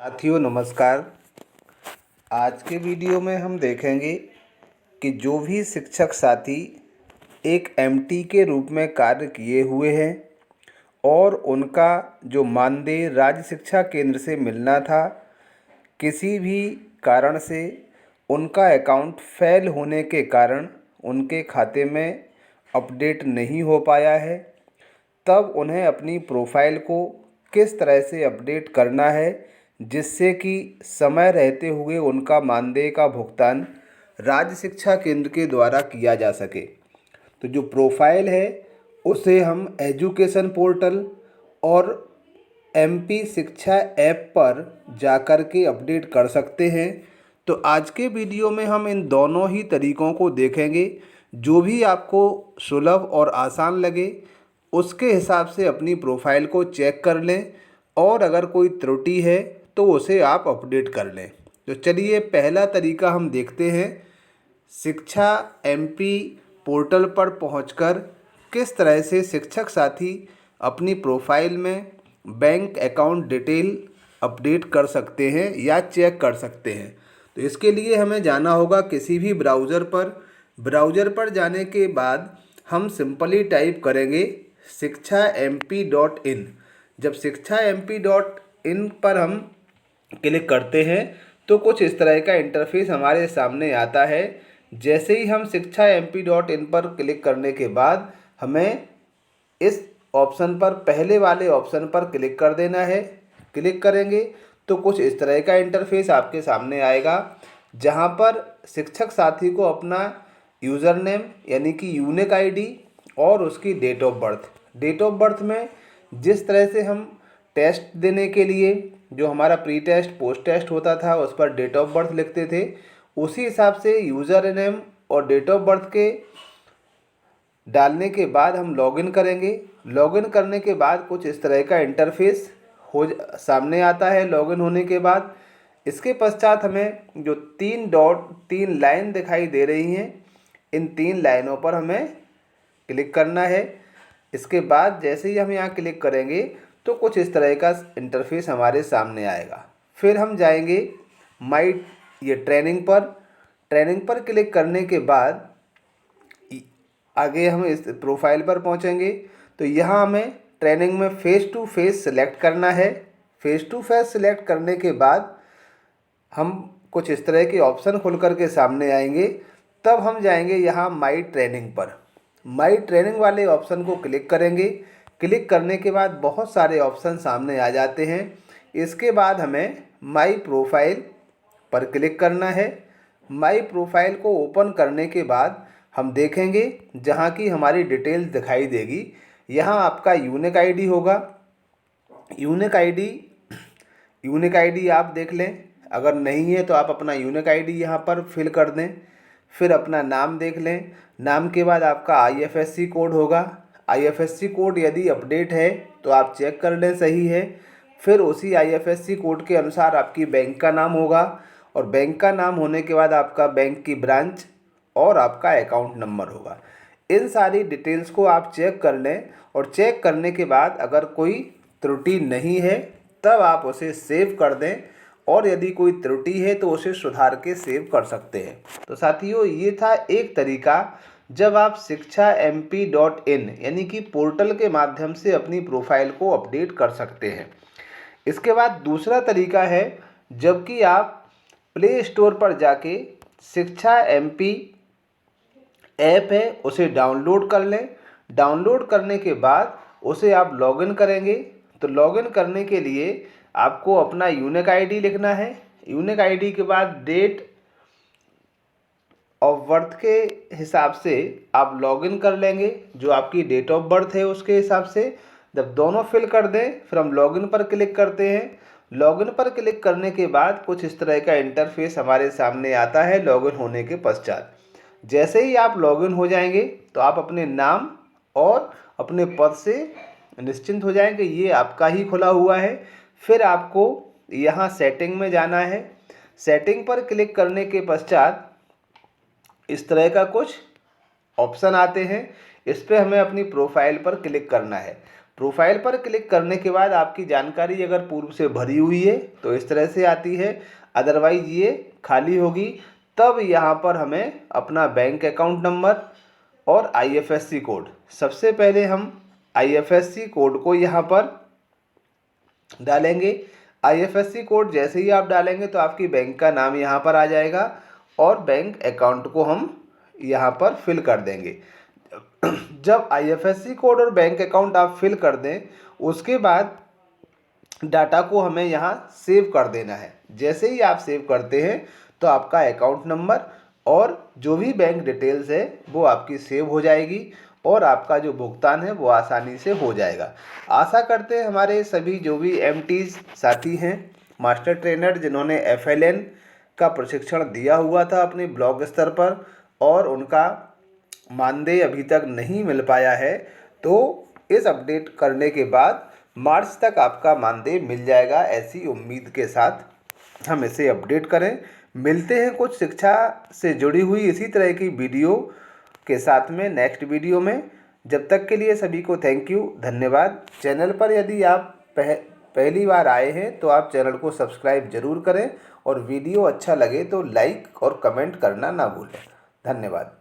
साथियों नमस्कार। आज के वीडियो में हम देखेंगे कि जो भी शिक्षक साथी एक एमटी के रूप में कार्य किए हुए हैं और उनका जो मानदेय राज्य शिक्षा केंद्र से मिलना था, किसी भी कारण से उनका अकाउंट फेल होने के कारण उनके खाते में अपडेट नहीं हो पाया है, तब उन्हें अपनी प्रोफाइल को किस तरह से अपडेट करना है जिससे कि समय रहते हुए उनका मानदेय का भुगतान राज्य शिक्षा केंद्र के द्वारा किया जा सके। तो जो प्रोफाइल है उसे हम एजुकेशन पोर्टल और एमपी शिक्षा ऐप पर जाकर के अपडेट कर सकते हैं। तो आज के वीडियो में हम इन दोनों ही तरीक़ों को देखेंगे। जो भी आपको सुलभ और आसान लगे उसके हिसाब से अपनी प्रोफाइल को चेक कर लें और अगर कोई त्रुटि है तो उसे आप अपडेट कर लें। तो चलिए पहला तरीका हम देखते हैं। शिक्षा एमपी पोर्टल पर पहुंचकर किस तरह से शिक्षक साथी अपनी प्रोफाइल में बैंक अकाउंट डिटेल अपडेट कर सकते हैं या चेक कर सकते हैं। तो इसके लिए हमें जाना होगा किसी भी ब्राउज़र पर जाने के बाद हम सिंपली टाइप करेंगे शिक्षा.mp.in। जब शिक्षा.mp.in पर हम क्लिक करते हैं तो कुछ इस तरह का इंटरफेस हमारे सामने आता है। जैसे ही हम शिक्षा.mp.in पर क्लिक करने के बाद हमें इस ऑप्शन पर पहले वाले ऑप्शन पर क्लिक कर देना है। क्लिक करेंगे तो कुछ इस तरह का इंटरफेस आपके सामने आएगा, जहां पर शिक्षक साथी को अपना यूज़र नेम यानी कि यूनिक आईडी और उसकी डेट ऑफ बर्थ में जिस तरह से हम टेस्ट देने के लिए जो हमारा प्री टेस्ट पोस्ट टेस्ट होता था उस पर डेट ऑफ बर्थ लिखते थे, उसी हिसाब से यूज़र नेम और डेट ऑफ बर्थ के डालने के बाद हम लॉगिन करेंगे। लॉगिन करने के बाद कुछ इस तरह का इंटरफेस सामने आता है। लॉगिन होने के बाद इसके पश्चात हमें जो 3 लाइन दिखाई दे रही हैं, इन 3 लाइनों पर हमें क्लिक करना है। इसके बाद जैसे ही हम यहाँ क्लिक करेंगे तो कुछ इस तरह का इंटरफेस हमारे सामने आएगा। फिर हम जाएंगे ट्रेनिंग पर क्लिक करने के बाद आगे हम इस प्रोफाइल पर पहुँचेंगे। तो यहाँ हमें ट्रेनिंग में फेस टू फेस सिलेक्ट करना है। फेस टू फेस सिलेक्ट करने के बाद हम कुछ इस तरह के ऑप्शन खुल कर के सामने आएंगे। तब हम जाएंगे यहाँ माई ट्रेनिंग वाले ऑप्शन को क्लिक करेंगे। क्लिक करने के बाद बहुत सारे ऑप्शन सामने आ जाते हैं। इसके बाद हमें माई प्रोफाइल पर क्लिक करना है। माई प्रोफाइल को ओपन करने के बाद हम देखेंगे जहाँ की हमारी डिटेल्स दिखाई देगी। यहाँ आपका यूनिक आईडी होगा। यूनिक आईडी आप देख लें, अगर नहीं है तो आप अपना यूनिक आईडी यहाँ पर फिल कर दें। फिर अपना नाम देख लें। नाम के बाद आपका आईएफएससी कोड होगा। आईएफएससी कोड यदि अपडेट है तो आप चेक कर लें सही है। फिर उसी आईएफएससी कोड के अनुसार आपकी बैंक का नाम होगा और बैंक का नाम होने के बाद आपका बैंक की ब्रांच और आपका अकाउंट नंबर होगा। इन सारी डिटेल्स को आप चेक कर लें और चेक करने के बाद अगर कोई त्रुटि नहीं है तब आप उसे सेव कर दें और यदि कोई त्रुटि है तो उसे सुधार के सेव कर सकते हैं। तो साथियों, ये था एक तरीका जब आप शिक्षा.mp.in यानी कि पोर्टल के माध्यम से अपनी प्रोफाइल को अपडेट कर सकते हैं। इसके बाद दूसरा तरीका है, जबकि आप प्ले स्टोर पर जाके शिक्षा एमपी ऐप है उसे डाउनलोड कर लें। डाउनलोड करने के बाद उसे आप लॉगिन करेंगे। तो लॉगिन करने के लिए आपको अपना यूनिक आईडी लिखना है। यूनिक आईडी के बाद डेट ऑफ बर्थ के हिसाब से आप लॉगिन कर लेंगे, जो आपकी डेट ऑफ बर्थ है उसके हिसाब से। जब दोनों फिल कर दें फिर हम लॉगिन पर क्लिक करते हैं। लॉगिन पर क्लिक करने के बाद कुछ इस तरह का इंटरफेस हमारे सामने आता है। लॉगिन होने के पश्चात जैसे ही आप लॉगिन हो जाएंगे तो आप अपने नाम और अपने पद से निश्चिंत हो जाएंगे, ये आपका ही खुला हुआ है। फिर आपको यहाँ सेटिंग में जाना है। सेटिंग पर क्लिक करने के पश्चात इस तरह का कुछ ऑप्शन आते हैं। इस पर हमें अपनी प्रोफाइल पर क्लिक करना है। प्रोफाइल पर क्लिक करने के बाद आपकी जानकारी अगर पूर्व से भरी हुई है तो इस तरह से आती है, अदरवाइज ये खाली होगी। तब यहाँ पर हमें अपना बैंक अकाउंट नंबर और आईएफएससी कोड, सबसे पहले हम आईएफएससी कोड को यहाँ पर डालेंगे। आईएफएससी कोड जैसे ही आप डालेंगे तो आपकी बैंक का नाम यहाँ पर आ जाएगा और बैंक अकाउंट को हम यहाँ पर फिल कर देंगे। जब आईएफएससी कोड और बैंक अकाउंट आप फिल कर दें, उसके बाद डाटा को हमें यहाँ सेव कर देना है। जैसे ही आप सेव करते हैं तो आपका अकाउंट नंबर और जो भी बैंक डिटेल्स है वो आपकी सेव हो जाएगी और आपका जो भुगतान है वो आसानी से हो जाएगा। आशा करते हैं हमारे सभी जो भी एमटीज साथी हैं, मास्टर ट्रेनर जिन्होंने एफएलएन का प्रशिक्षण दिया हुआ था अपने ब्लॉक स्तर पर और उनका मानदेय अभी तक नहीं मिल पाया है, तो इस अपडेट करने के बाद मार्च तक आपका मानदेय मिल जाएगा, ऐसी उम्मीद के साथ हम इसे अपडेट करें। मिलते हैं कुछ शिक्षा से जुड़ी हुई इसी तरह की वीडियो के साथ में नेक्स्ट वीडियो में। जब तक के लिए सभी को थैंक यू, धन्यवाद। चैनल पर यदि आप पहली बार आए हैं तो आप चैनल को सब्सक्राइब जरूर करें और वीडियो अच्छा लगे तो लाइक और कमेंट करना ना भूलें। धन्यवाद।